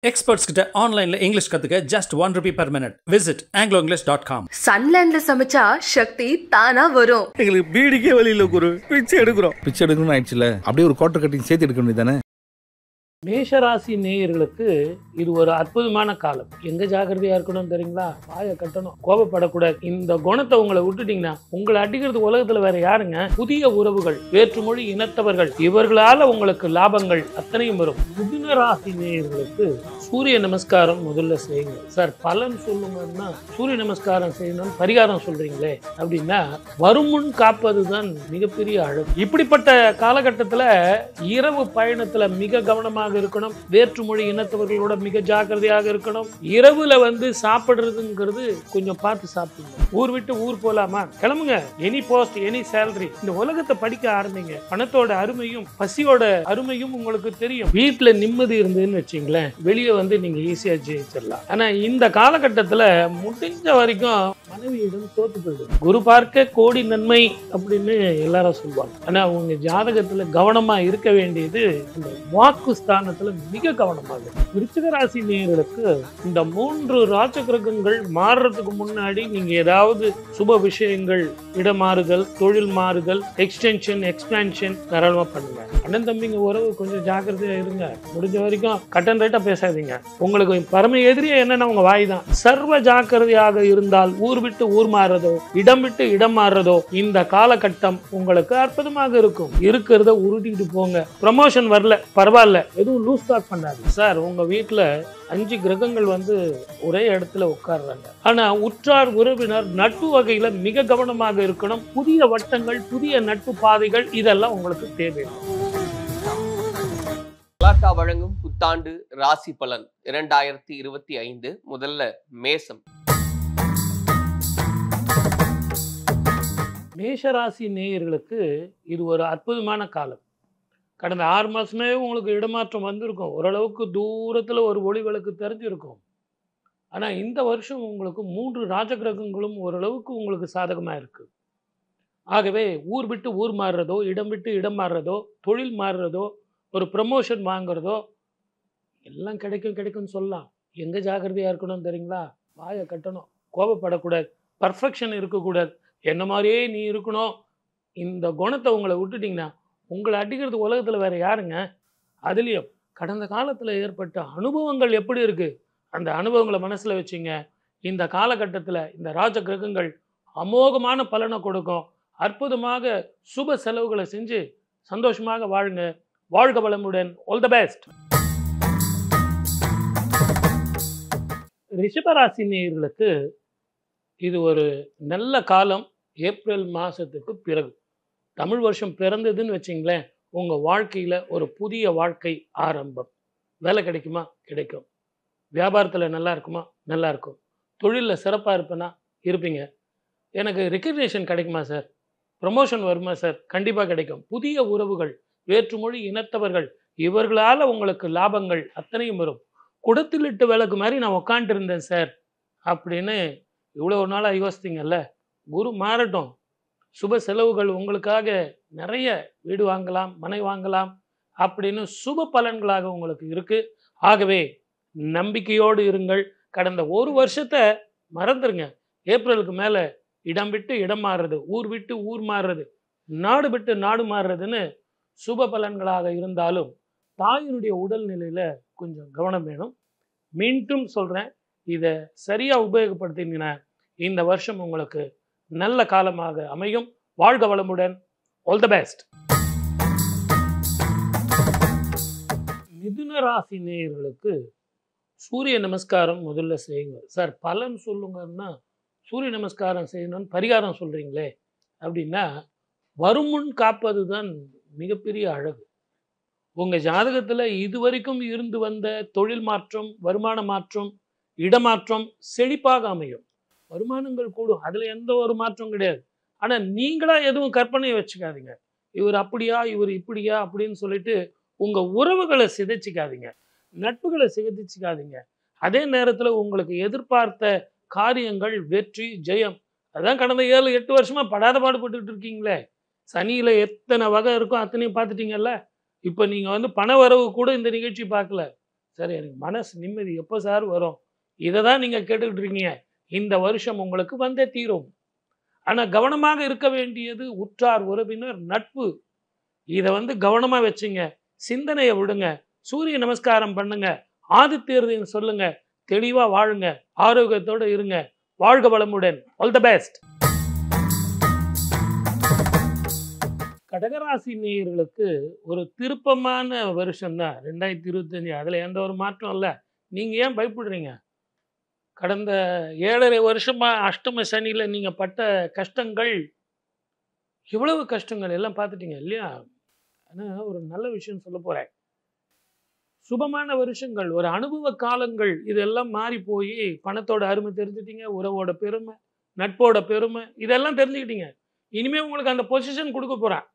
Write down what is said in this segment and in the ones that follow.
Experts கிட்ட ஆன்லைன்ல English கத்துக்க just ₹1 per minute. Visit angloenglish.com. சன்லேண்ட்ல சமைச்சா சக்தி தானா வரும். எங்களுக்கு பீடிக்கே வழி இல்ல குரு. பிச்சை எடுக்கணும்னு ஆயிடுச்சுல. அப்படியே ஒரு குவார்டர் கட்டிங் சேர்த்து எடுக்க வேண்டியதானே. மேஷராசி நேயர்களுக்கு இது ஒரு அற்புதமான காலம். எங்க ஜாக்கிரதையா இருக்கணும் தெரியுங்களா? வாயை கட்டணும், கோபப்படக்கூடாது. இந்த குணத்தை உங்களை விட்டுட்டீங்கன்னா உங்களை அடிக்கிறது உலகத்துல வேற யாருங்க? புதிய உறவுகள், வேற்றுமொழி இனத்தவர்கள், இவர்களால உங்களுக்கு லாபங்கள் அத்தனையும் வரும். மிதுன ராசி நேயர்களுக்கு சூரிய நமஸ்காரம் முதல்ல செய்யுங்க. சார் பலன் சொல்லுங்கன்னா சூரிய நமஸ்காரம் செய்யணும் பரிகாரம் சொல்றீங்களே அப்படின்னா, வருமுன் காப்பதுதான் மிகப்பெரிய அழகு. இப்படிப்பட்ட காலகட்டத்துல இரவு பயணத்துல மிக கவனமாக இருக்கணும். வேற்றுமொழி இனத்தவர்களோட மிக ஜாக்கிரதையாக இருக்கணும். இரவுல சாப்பிடுறதுங்கிறது கொஞ்சம் பார்த்து சாப்பிடுங்க. ஊர் விட்டு ஊர் போலாமா? கிளம்புங்க. Any post any salary. இந்த உலகத்தை படிக்க ஆரம்பிங்க. பணத்தோட அருமையும் பசியோட அருமையும் உங்களுக்கு தெரியும். வீட்டுல நிம்மதி இருந்ததுன்னு வச்சுங்களேன், வெளியே நீங்க ஈஸியா ஜெயிச்சிடலாம். ஆனா இந்த காலகட்டத்துல முடிஞ்ச வரைக்கும் மனைவியிடம் தோத்து போயிடும். குரு பார்க்க கோடி நன்மை அப்படின்னு எல்லாரும் சொல்லுவாங்க. ஆனா அவங்க ஜாதகத்துல கவனமா இருக்க வேண்டியது இந்த வாக்கு ஸ்தானத்துல மிக கவனமாக. விருச்சிக ராசி நேயர்களுக்கு இந்த 3 ராஜ கிரகங்கள் மாறுறதுக்கு முன்னாடி நீங்க ஏதாவது சுப விஷயங்கள், இடமாறுதல், தொழில் மாறுதல், எக்ஸ்டென்ஷன், எக்ஸ்பான்ஷன் தாராளமா பண்ணுங்க. அண்ணன் தம்பிங்க உறவு கொஞ்சம் ஜாக்கிரதையா இருங்க. முடிஞ்ச வரைக்கும் கட்டன் ரைட்டா பேசாதீங்க. உங்களுக்கு பரம எதிரியே என்னன்னா உங்க வாய் தான். சர்வ ஜாக்கிரதையாக இருந்தால் ஊர் விட்டு ஊர் மாறுறதோ, இடம் விட்டு இடம் மாறுறதோ இந்த காலகட்டம் உங்களுக்கு அற்புதமாக இருக்கும். இருக்கிறத உருட்டிட்டு போங்க. ப்ரமோஷன் வரல பரவாயில்ல, எதுவும் லூஸ் டாக் பண்ணாது. சார் உங்க வீட்டுல 5 கிரகங்கள் ஒரே இடத்துல உட்கார்றாங்க. ஆனா உற்றார் உறவினர் நட்பு வகையில மிக கவனமாக இருக்கணும். புதிய வட்டங்கள், புதிய நட்பு பாதைகள் இதெல்லாம் உங்களுக்கு தேவை. வழங்கும் புத்தாண்டு ராசி பலன் 2025. முதல்ல மேசம். மேஷராசி நேயர்களுக்கு இது ஒரு அற்புதமான காலம். கடந்த 6 மாசமே உங்களுக்கு இடமாற்றம் வந்திருக்கும். ஓரளவுக்கு தூரத்துல ஒரு ஒளி விளக்கு தெரிஞ்சிருக்கும். ஆனா இந்த வருஷம் உங்களுக்கு 3 ராஜகிரகங்களும் ஓரளவுக்கு உங்களுக்கு சாதகமா இருக்கு. ஆகவே ஊர் விட்டு ஊர் மாறுறதோ, இடம் விட்டு இடம் மாறுறதோ, தொழில் மாறுறதோ, ஒரு ப்ரமோஷன் வாங்குறதோ எல்லாம் கிடைக்கும்னு சொல்லலாம். எங்க ஜாக்கிரதையா இருக்கணும் தெரியுங்களா? வாயை கட்டணும், கோபப்படக்கூடாது, பர்ஃபெக்ஷன் இருக்கக்கூடாது. என்ன மாதிரியே நீ இருக்கணும். இந்த குணத்தை உங்களை விட்டுட்டீங்கன்னா உங்களை அடிக்கிறது உலகத்துல வேற யாருங்க? அதுலயும் கடந்த காலத்துல ஏற்பட்ட அனுபவங்கள் எப்படி இருக்கு, அந்த அனுபவங்களை மனசுல வச்சுங்க. இந்த காலகட்டத்துல இந்த ராஜ கிரகங்கள் அமோகமான பலனை கொடுக்கும். அற்புதமாக சுப செலவுகளை செஞ்சு சந்தோஷமாக வாழுங்க. வாழ்க வளமுடன். All the best. ரிஷபராசி நேயர்களுக்கு இது ஒரு நல்ல காலம். ஏப்ரல் மாதத்துக்கு பிறகு தமிழ் வருஷம் பிறந்ததுன்னு வச்சிங்களேன், உங்கள் வாழ்க்கையில் ஒரு புதிய வாழ்க்கை ஆரம்பம். வேலை கிடைக்குமா? கிடைக்கும். வியாபாரத்தில் நல்லா இருக்குமா? நல்லா இருக்கும். தொழிலில் சிறப்பாக இருப்பேனா? இருப்பீங்க. எனக்கு ரெகக்னேஷன் கிடைக்குமா சார்? ப்ரமோஷன் வருமா சார்? கண்டிப்பாக கிடைக்கும். புதிய உறவுகள், வேற்றுமொழி இனத்தவர்கள், இவர்களால் உங்களுக்கு லாபங்கள் அத்தனையும் வரும். குடத்திலிட்டு விளக்கு மாதிரி நான் உக்காண்ட்டு இருந்தேன் சார் அப்படின்னு இவ்வளோ நாளாக யோசித்தீங்கல்ல, குரு மாறட்டும். சுப செலவுகள் உங்களுக்காக நிறைய வீடு வாங்கலாம், மனை வாங்கலாம் அப்படின்னு சுப பலன்களாக உங்களுக்கு இருக்கு. ஆகவே நம்பிக்கையோடு இருங்கள். கடந்த 1 வருஷத்தை மறந்துருங்க. ஏப்ரலுக்கு மேலே இடம் விட்டு இடம் மாறுறது, ஊர் விட்டு ஊர் மாறுறது, நாடு விட்டு நாடு மாறுறதுன்னு சுப பலன்களாக இருந்தாலும் தாயினுடைய உடல்நிலையில் கொஞ்சம் கவனம் வேணும். மீண்டும் சொல்கிறேன், இதை சரியாக உபயோகப்படுத்தினீங்கன்னா இந்த வருஷம் உங்களுக்கு நல்ல காலமாக அமையும். வாழ்க வளமுடன். All the best. மிதுன ராசி நேயர்களுக்கு சூரிய நமஸ்காரம் முதல்ல செய்யுங்க. சார் பலன் சொல்லுங்கன்னா சூரிய நமஸ்காரம் செய்யணும்னு பரிகாரம் சொல்கிறீங்களே அப்படின்னா, வருமுன் காப்பது தான் மிகப்பெரிய அழகு. உங்கள் ஜாதகத்தில் இதுவரைக்கும் இருந்து வந்த தொழில் மாற்றம், வருமான மாற்றம், இடமாற்றம் செழிப்பாக அமையும். வருமானங்கள் கூடும், அதில் எந்த ஒரு மாற்றம் கிடையாது. ஆனால் நீங்களாக எதுவும் கற்பனையை வச்சுக்காதீங்க. இவர் அப்படியா, இவர் இப்படியா அப்படின்னு சொல்லிட்டு உங்கள் உறவுகளை சிதைச்சிக்காதீங்க, நட்புகளை சிதைச்சிக்காதீங்க. அதே நேரத்தில் உங்களுக்கு எதிர்பார்த்த காரியங்கள் வெற்றி, ஜெயம். அதான் கடந்த 7-8 வருஷமாக படாத பாடுபட்டுக்கிட்டு இருக்கீங்களே. சனியில் எத்தனை வகை இருக்கோ அத்தனையும் பார்த்துட்டீங்கல்ல. இப்போ நீங்கள் பண வரவு கூட இந்த நிகழ்ச்சி பார்க்கல. சார் எனக்கு மனசு நிம்மதி எப்போ சார் வரும்? இதை தான் நீங்கள் கேட்டுக்கிட்டு இருக்கீங்க. இந்த வருஷம் உங்களுக்கு வந்தே தீரும். ஆனால் கவனமாக இருக்க வேண்டியது உற்றார் உறவினர் நட்பு. இதை கவனமாக வச்சுங்க. சிந்தனையை விடுங்க. சூரிய நமஸ்காரம் பண்ணுங்க. ஆதித்யர்தயம் சொல்லுங்க. தெளிவாக வாழுங்க. ஆரோக்கியத்தோடு இருங்க. வாழ்க வளமுடன். All the best. கடகராசி நேயர்களுக்கு ஒரு திருப்பமான வருஷம் தான் 2025. அதில் எந்த ஒரு மாற்றம் இல்லை. நீங்கள் ஏன் பயப்படுறீங்க? கடந்த 7.5 வருஷமாக அஷ்டம சனியில் நீங்கள் பட்ட கஷ்டங்கள், இவ்வளவு கஷ்டங்கள் எல்லாம் பார்த்துட்டீங்க இல்லையா? ஆனால் ஒரு நல்ல விஷயம் சொல்ல போகிறேன். சுபமான வருஷங்கள், ஒரு அனுபவ காலங்கள், இதெல்லாம் மாறி போய் பணத்தோட அருமை தெரிஞ்சுட்டீங்க, உறவோட பெருமை, நட்போட பெருமை, இதெல்லாம் தெரிஞ்சுக்கிட்டீங்க. இனிமேல் உங்களுக்கு அந்த பொசிஷன் கொடுக்க போகிறேன்.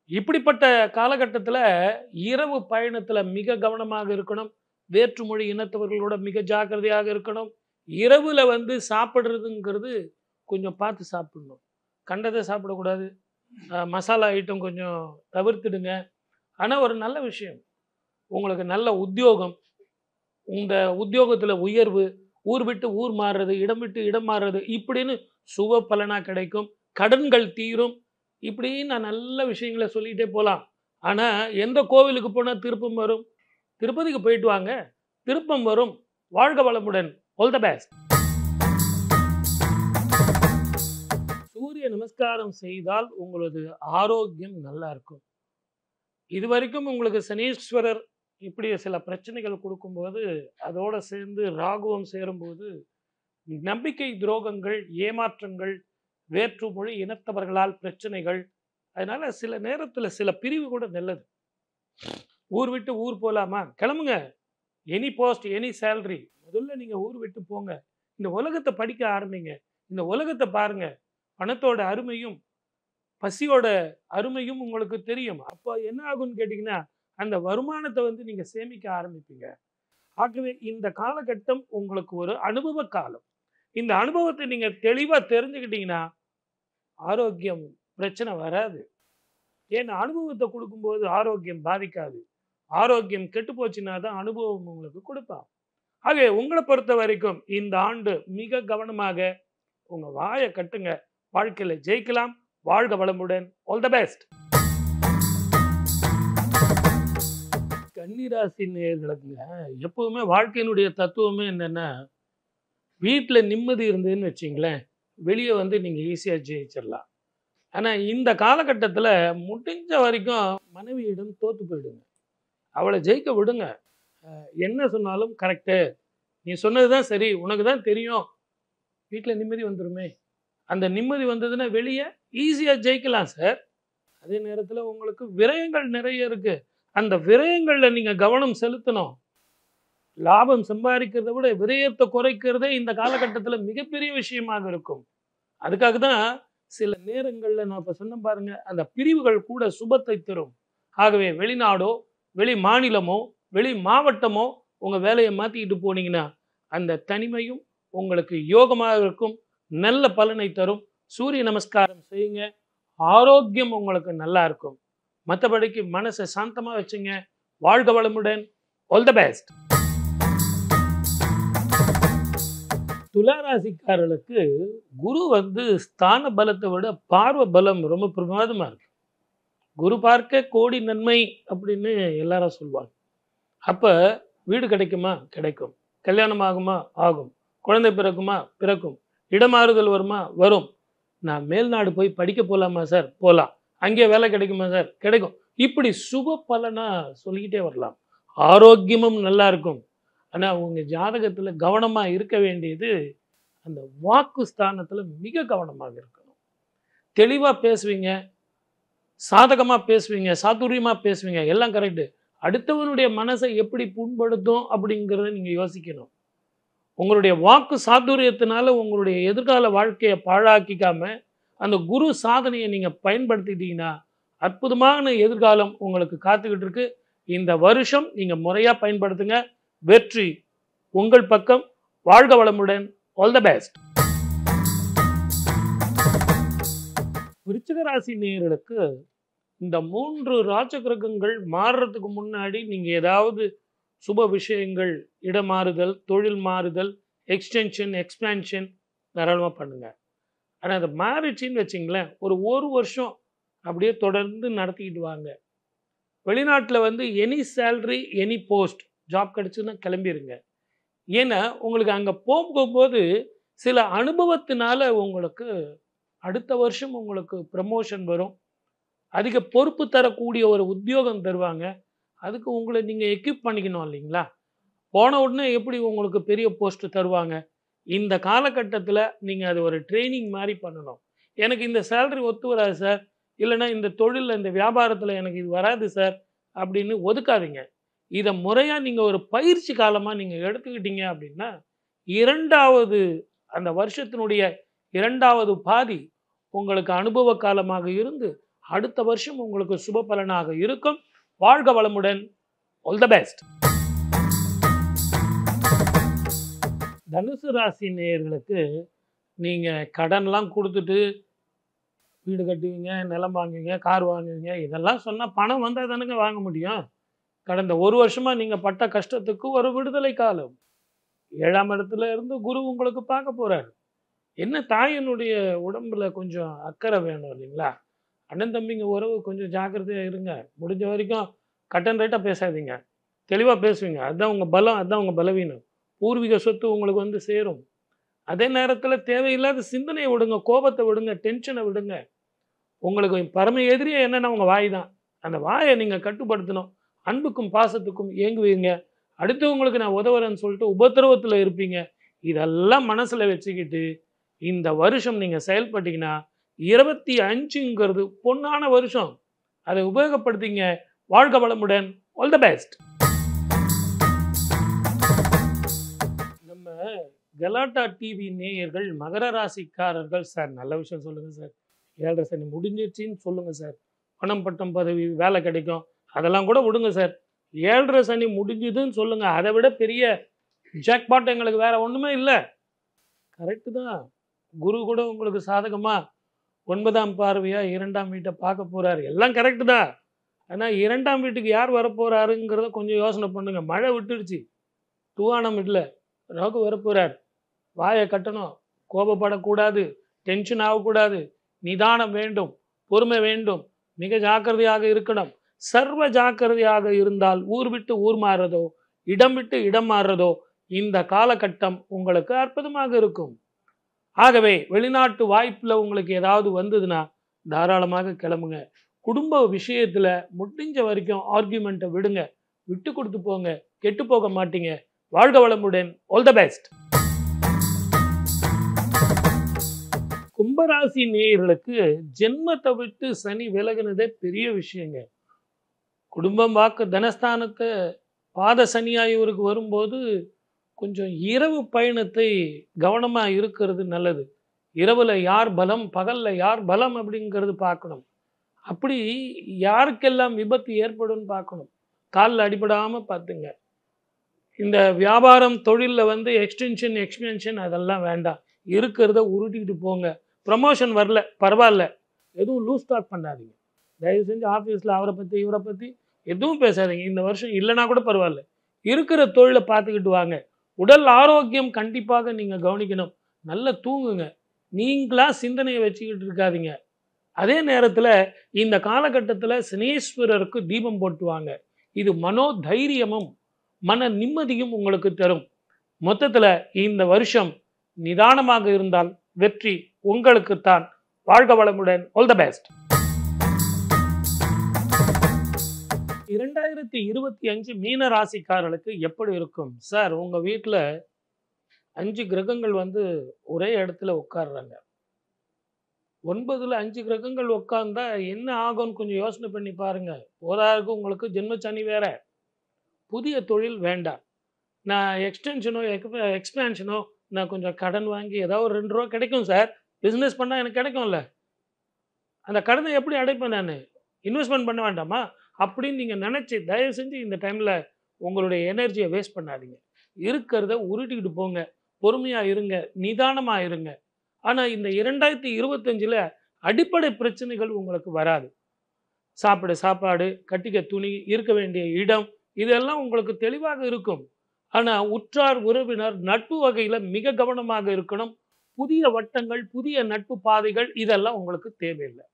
இப்படிப்பட்ட காலகட்டத்தில் இரவு பயணத்தில் மிக கவனமாக இருக்கணும். வேற்றுமொழி இனத்தவர்களோட மிக ஜாக்கிரதையாக இருக்கணும். இரவில் சாப்பிட்றதுங்கிறது கொஞ்சம் பார்த்து சாப்பிடணும். கண்டதை சாப்பிடக்கூடாது. மசாலா ஐட்டம் கொஞ்சம் தவிர்த்துடுங்க. ஆனால் ஒரு நல்ல விஷயம், உங்களுக்கு நல்ல உத்தியோகம், இந்த உத்தியோகத்தில் உயர்வு, ஊர் விட்டு ஊர் மாறுறது, இடம் விட்டு இடம் மாறுறது, இப்படின்னு சுப பலனாக கிடைக்கும். கடன்கள் தீரும். இப்படி நான் நல்ல விஷயங்களை சொல்லிகிட்டே போகலாம். ஆனால் எந்த கோவிலுக்கு போனால் திருப்பம் வரும்? திருப்பதிக்கு போயிட்டு வாங்க, திருப்பம் வரும். வாழ்க வளமுடன். All the best. சூரிய நமஸ்காரம் செய்தால் உங்களது ஆரோக்கியம் நல்லா இருக்கும். இது வரைக்கும் உங்களுக்கு சனீஸ்வரர் இப்படி சில பிரச்சனைகள் கொடுக்கும்போது, அதோடு சேர்ந்து ராகுவம் சேரும்போது நம்பிக்கை துரோகங்கள், ஏமாற்றங்கள், வேற்றுமொழி இனத்தவர்களால் பிரச்சனைகள். அதனால சில நேரத்தில் சில பிரிவு கூட நல்லது. ஊர் விட்டு ஊர் போகலாமா? கிளம்புங்க. Any post, any salary. முதல்ல நீங்கள் ஊர் விட்டு போங்க. இந்த உலகத்தை படிக்க ஆரம்பிங்க. இந்த உலகத்தை பாருங்க. பணத்தோட அருமையும் பசியோட அருமையும் உங்களுக்கு தெரியும். அப்போ என்ன ஆகும்னு கேட்டிங்கன்னா, அந்த வருமானத்தை நீங்கள் சேமிக்க ஆரம்பிப்பீங்க. ஆகவே இந்த காலகட்டம் உங்களுக்கு ஒரு அனுபவ காலம். இந்த அனுபவத்தை நீங்கள் தெளிவாக தெரிஞ்சுக்கிட்டீங்கன்னா ஆரோக்கியம் பிரச்சனை வராது. ஏன்னா அனுபவத்தை கொடுக்கும்போது ஆரோக்கியம் பாதிக்காது. ஆரோக்கியம் கெட்டு போச்சுன்னா தான் அனுபவம் உங்களுக்கு கொடுப்பான். ஆகவே உங்களை பொறுத்த வரைக்கும் இந்த ஆண்டு மிக கவனமாக உங்கள் வாயை கட்டுங்க. வாழ்க்கையில் ஜெயிக்கலாம். வாழ்க வளமுடன். All the best. கன்னிராசி நேயர்களுக்குங்க எப்பவுமே வாழ்க்கையினுடைய தத்துவமே என்னன்னா, வீட்டில் நிம்மதி இருந்ததுன்னு வச்சிங்களேன், வெளியே நீங்கள் ஈஸியாக ஜெயிச்சிடலாம். ஆனால் இந்த காலகட்டத்தில் முடிஞ்ச வரைக்கும் மனைவியிடம் தோற்று போயிடுங்க. அவளை ஜெயிக்க விடுங்க. என்ன சொன்னாலும் கரெக்டு, நீ சொன்னது தான் சரி, உனக்கு தான் தெரியும். வீட்டில் நிம்மதி வந்துடுமே. அந்த நிம்மதி வந்ததுன்னா வெளியே ஈஸியாக ஜெயிக்கலாம் சார். அதே நேரத்தில் உங்களுக்கு விரயங்கள் நிறைய இருக்குது. அந்த விரயங்களில் நீங்கள் கவனம் செலுத்தணும். லாபம் சம்பாதிக்கிறத விட விரயத்தை குறைக்கிறதே இந்த காலகட்டத்தில் மிகப்பெரிய விஷயமாக இருக்கும். அதுக்காக தான் சில நேரங்களில் நான் இப்போ சொன்ன பாருங்க, அந்த பிரிவுகள் கூட சுபத்தை தரும். ஆகவே வெளிநாடோ, வெளி மாநிலமோ, வெளி மாவட்டமோ உங்கள் வேலையை மாற்றிக்கிட்டு போனீங்கன்னா அந்த தனிமையும் உங்களுக்கு யோகமாக இருக்கும். நல்ல பலனை தரும். சூரிய நமஸ்காரம் செய்யுங்க. ஆரோக்கியம் உங்களுக்கு நல்லா இருக்கும். மற்றபடிக்கு மனசை சாந்தமாக வச்சுங்க. வாழ்க வளமுடன். All the best. துளாராசிக்காரர்களுக்கு குரு ஸ்தான பலத்தை விட பார்வை பலம் ரொம்ப பிரமாதமாக இருக்கு. குரு பார்க்க கோடி நன்மை அப்படின்னு எல்லாரும் சொல்லுவாங்க. அப்போ வீடு கிடைக்குமா? கிடைக்கும். கல்யாணம் ஆகுமா? ஆகும். குழந்தை பிறக்குமா? பிறக்கும். இடமாறுதல் வருமா? வரும். நான் மேல்நாடு போய் படிக்க போகலாமா சார்? போகலாம். அங்கே வேலை கிடைக்குமா சார்? கிடைக்கும். இப்படி சுப பலனாக சொல்லிக்கிட்டே வரலாம். ஆரோக்கியமும் நல்லா இருக்கும். ஆனால் உங்கள் ஜாதகத்தில் கவனமாக இருக்க வேண்டியது அந்த வாக்கு ஸ்தானத்தில் மிக கவனமாக இருக்கணும். தெளிவாக பேசுவீங்க, சாதகமாக பேசுவீங்க, சாதுரியமாக பேசுவீங்க, எல்லாம் கரெக்டு. அடுத்தவனுடைய மனசை எப்படி புண்படுத்தும் அப்படிங்கிறத நீங்கள் யோசிக்கணும். உங்களுடைய வாக்கு சாதுரியத்தினால உங்களுடைய எதிர்கால வாழ்க்கையை பாழாக்கிக்காம அந்த குரு சாதனையை நீங்கள் பயன்படுத்திட்டீங்கன்னா அற்புதமான எதிர்காலம் உங்களுக்கு காத்துக்கிட்டு இருக்கு. இந்த வருஷம் நீங்கள் முறையாக பயன்படுத்துங்க. வெற்றி உங்கள் பக்கம். வாழ்க வளமுடன். All the best. விருச்சிக ராசி நேயர்களுக்கு இந்த 3 ராஜ கிரகங்கள் மாறுறதுக்கு முன்னாடி நீங்கள் ஏதாவது சுப விஷயங்கள், இடமாறுதல், தொழில் மாறுதல், எக்ஸ்டென்ஷன், எக்ஸ்பேன்ஷன் தாராளமாக பண்ணுங்கள். ஆனால் அதை மாறிச்சின்னு வச்சிங்களேன், ஒரு வருஷம் அப்படியே தொடர்ந்து நடத்திக்கிட்டு வாங்க. வெளிநாட்டில் வந்து any salary any post job கிடச்சுன்னா கிளம்பிடுங்க. ஏன்னா உங்களுக்கு அங்கே போகும்போது சில அனுபவத்தினால உங்களுக்கு அடுத்த வருஷம் உங்களுக்கு ப்ரமோஷன் வரும், அதிக பொறுப்பு தரக்கூடிய ஒரு உத்தியோகம் தருவாங்க. அதுக்கு உங்களை நீங்கள் எக்யூப் பண்ணிக்கணும் இல்லைங்களா? போன உடனே எப்படி உங்களுக்கு பெரிய போஸ்ட் தருவாங்க? இந்த காலகட்டத்தில் நீங்கள் அது ஒரு ட்ரைனிங் மாதிரி பண்ணணும். எனக்கு இந்த சேலரி ஒத்து வராது சார், இல்லைன்னா இந்த தொழிலில் இந்த வியாபாரத்தில் எனக்கு இது வராது சார் அப்படின்னு ஒதுக்காதீங்க. இதை முறையாக நீங்கள் ஒரு பயிற்சி காலமாக நீங்கள் எடுத்துக்கிட்டீங்க அப்படின்னா இரண்டாவது அந்த வருஷத்தினுடைய இரண்டாவது பாதி உங்களுக்கு அனுபவ காலமாக இருந்து அடுத்த வருஷம் உங்களுக்கு சுப பலனாக இருக்கும். வாழ்க வளமுடன். All the best. தனுசு ராசி நேயர்களுக்கு நீங்கள் கடன்லாம் கொடுத்துட்டு வீடு கட்டுவீங்க, நிலம் வாங்குவீங்க, கார் வாங்குவீங்க, இதெல்லாம் சொன்னால் பணம் வந்தால் தானுங்க வாங்க முடியும். கடந்த ஒரு வருஷமாக நீங்கள் பட்ட கஷ்டத்துக்கு ஒரு விடுதலை காலம். 7ஆம் இடத்துல இருந்து குரு உங்களுக்கு பார்க்க போகிறார். என்ன தாயினுடைய உடம்புல கொஞ்சம் அக்கறை வேணும் இல்லைங்களா? அண்ணன் தம்பிங்க உறவு கொஞ்சம் ஜாக்கிரதையாக இருங்க. முடிஞ்ச வரைக்கும் கட்டன் ரைட்டாக பேசாதீங்க, தெளிவாக பேசுவீங்க. அதுதான் உங்கள் பலம், அதுதான் உங்கள் பலவீனம். பூர்வீக சொத்து உங்களுக்கு வந்து சேரும். அதே நேரத்தில் தேவையில்லாத சிந்தனையை விடுங்க, கோபத்தை விடுங்க, டென்ஷனை விடுங்க. உங்களுக்கு பரம எதிரியே என்னென்னா உங்கள் வாய் தான். அந்த வாயை நீங்கள் கட்டுப்படுத்தணும். அன்புக்கும் பாசத்துக்கும் ஏங்குவீங்க. அடுத்தவங்களுக்கு நான் உதவுறேன்னு சொல்லிட்டு உபத்திரவத்தில் இருப்பீங்க. இதெல்லாம் மனசில் வச்சுக்கிட்டு இந்த வருஷம் நீங்கள் செயல்பட்டீங்கன்னா 25ங்கிறது பொன்னான வருஷம். அதை உபயோகப்படுத்திங்க. வாழ்க வளமுடன். All the best. நம்ம கலாட்டா டிவி நேயர்கள் மகர ராசிக்காரர்கள், சார் நல்ல விஷயம் சொல்லுங்கள் சார், 7.5 சனி முடிஞ்சிருச்சின்னு சொல்லுங்கள் சார், பணம் பட்டம் பதவி வேலை கிடைக்கும், அதெல்லாம் கூட விடுங்க சார். 7.5 சனி முடிஞ்சுதுன்னு சொல்லுங்கள். அதை விட பெரிய ஜாக்பாட் எங்களுக்கு வேறு ஒன்றுமே இல்லை. கரெக்டு தான். குரு கூட உங்களுக்கு சாதகமாக 9ஆம் பார்வையாக 2ஆம் வீட்டை பார்க்க போகிறாரு. எல்லாம் கரெக்டு தான். ஆனால் 2ஆம் வீட்டுக்கு யார் வரப்போகிறாருங்கிறத கொஞ்சம் யோசனை பண்ணுங்கள். மழை விட்டுடுச்சு, தூவானம் இல்லை, ராகு வரப்போகிறார். வாயை கட்டணும், கோபப்படக்கூடாது, டென்ஷன் ஆகக்கூடாது, நிதானம் வேண்டும், பொறுமை வேண்டும், மிக ஜாக்கிரதையாக இருக்கணும். சர்வ ஜாக்கிரதையாக இருந்தால் ஊர் விட்டு ஊர் மாறுறதோ இடம் விட்டு இடம் மாறுறதோ இந்த காலகட்டம் உங்களுக்கு அற்புதமாக இருக்கும். ஆகவே வெளிநாட்டு வாய்ப்பில் உங்களுக்கு ஏதாவது வந்ததுன்னா தாராளமாக கிளம்புங்க. குடும்ப விஷயத்தில் முடிஞ்ச வரைக்கும் ஆர்கியூமெண்ட்டை விடுங்க, விட்டு கொடுத்து போங்க, கெட்டு போக மாட்டீங்க. வாழ்க வளமுடன். All the best. கும்பராசி நேயர்களுக்கு ஜென்மத்தை விட்டு சனி விலகுனதே பெரிய விஷயங்க. குடும்பம் வாக்கு தனஸ்தானத்தை பாத சனியாய் இவருக்கு வரும்போது கொஞ்சம் இரவு பயணத்தை கவனமாக இருக்கிறது நல்லது. இரவில் யார் பலம், பகலில் யார் பலம் அப்படிங்கிறது பார்க்கணும். அப்படி யாருக்கெல்லாம் விபத்து ஏற்படும்னு பார்க்கணும். காலில் அடிபடாமல் பார்த்துங்க. இந்த வியாபாரம் தொழிலில் வந்து எக்ஸ்டென்ஷன் எக்ஸ்பென்ஷன் அதெல்லாம் வேண்டாம். இருக்கிறத உருட்டிக்கிட்டு போங்க. ப்ரமோஷன் வரல பரவாயில்ல, எதுவும் லூஸ் டாக் பண்ணாதீங்க. தயவு செஞ்சு ஆஃபீஸில் அவரை பற்றி இவரை பற்றி எதுவும் பேசாதீங்க. இந்த வருஷம் இல்லைனா கூட பரவாயில்ல, இருக்கிற தொழிலை பார்த்துக்கிட்டு வாங்க. உடல் ஆரோக்கியம் கண்டிப்பாக நீங்கள் கவனிக்கணும். நல்லா தூங்குங்க. நீங்களா சிந்தனையை வச்சுக்கிட்டு இருக்காதீங்க. அதே நேரத்தில் இந்த காலகட்டத்தில் சனீஸ்வரருக்கு தீபம் போட்டுவாங்க. இது மனோதைரியமும் மன நிம்மதியும் உங்களுக்கு தரும். மொத்தத்தில் இந்த வருஷம் நிதானமாக இருந்தால் வெற்றி உங்களுக்குத்தான். வாழ்க வளமுடன். All the best. 2025 மீன ராசிக்காரர்களுக்கு எப்படி இருக்கும் சார்? உங்கள் வீட்டில் 5 கிரகங்கள் வந்து ஒரே இடத்துல உட்கார்றாங்க. 9ல் 5 கிரகங்கள் உட்கார்ந்தா என்ன ஆகும்னு கொஞ்சம் யோசனை பண்ணி பாருங்க. போதாருக்கு உங்களுக்கு ஜென்மச்சனி வேற. புதிய தொழில் வேண்டாம். நான் எக்ஸ்டென்ஷனோ எக்ஸ்பேன்ஷனோ நான் கொஞ்சம் கடன் வாங்கி ஏதாவது ஒரு 2 ரூபா கிடைக்கும் சார், பிஸ்னஸ் பண்ணால் எனக்கு கிடைக்கும்ல, அந்த கடனை எப்படி அடைப்பேன்? நான் இன்வெஸ்ட்மெண்ட் பண்ண வேண்டாமா அப்படின்னு நீங்கள் நினச்சி தயவு செஞ்சு இந்த டைமில் உங்களுடைய எனர்ஜியை வேஸ்ட் பண்ணாதீங்க. இருக்கிறத உருட்டிக்கிட்டு போங்க. பொறுமையாக இருங்க, நிதானமாக இருங்க. ஆனால் இந்த 2025 அடிப்படை பிரச்சனைகள் உங்களுக்கு வராது. சாப்பிட சாப்பாடு, கட்டிக்க துணி, இருக்க வேண்டிய இடம், இதெல்லாம் உங்களுக்கு தெளிவாக இருக்கும். ஆனால் உற்றார் உறவினர் நட்பு வகையில் மிக கவனமாக இருக்கணும். புதிய வட்டங்கள், புதிய நட்பு பாதைகள் இதெல்லாம் உங்களுக்கு தேவையில்லை.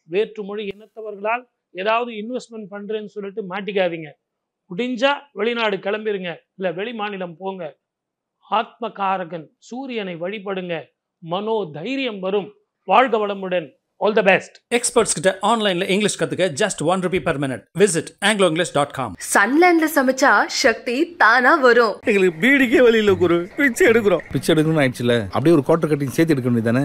வேற்றுமொழி இனத்தவர்களால் ஏதாவது இன்வெஸ்ட்மெண்ட் பண்ணுறேன்னு சொல்லிட்டு மாட்டிக்காதீங்க. முடிஞ்சா வெளிநாடு கிளம்பிருங்க, இல்லை வெளி மாநிலம் போங்க. ஆத்மகாரகன் சூரியனை வழிபடுங்க, மனோ தைரியம் வரும். வாழ்க வளமுடன். All the best. எக்ஸ்பர்ட்ஸ் கிட்ட ஆன்லைன்ல இங்கிலீஷ் கத்துக்க just ₹1 per minute. Visit angloenglish.com. சன்லேண்ட்ல சமைச்சா சக்தி தானா வரும். எங்களுக்கு பீடிக்கே வழி இல்ல குரு. பிச்சை எடுக்கிறோம் ஆயிடுச்சுல, அப்படியே ஒரு குவார்டர் கட்டிங் சேர்த்து எடுக்க வேண்டியதானே.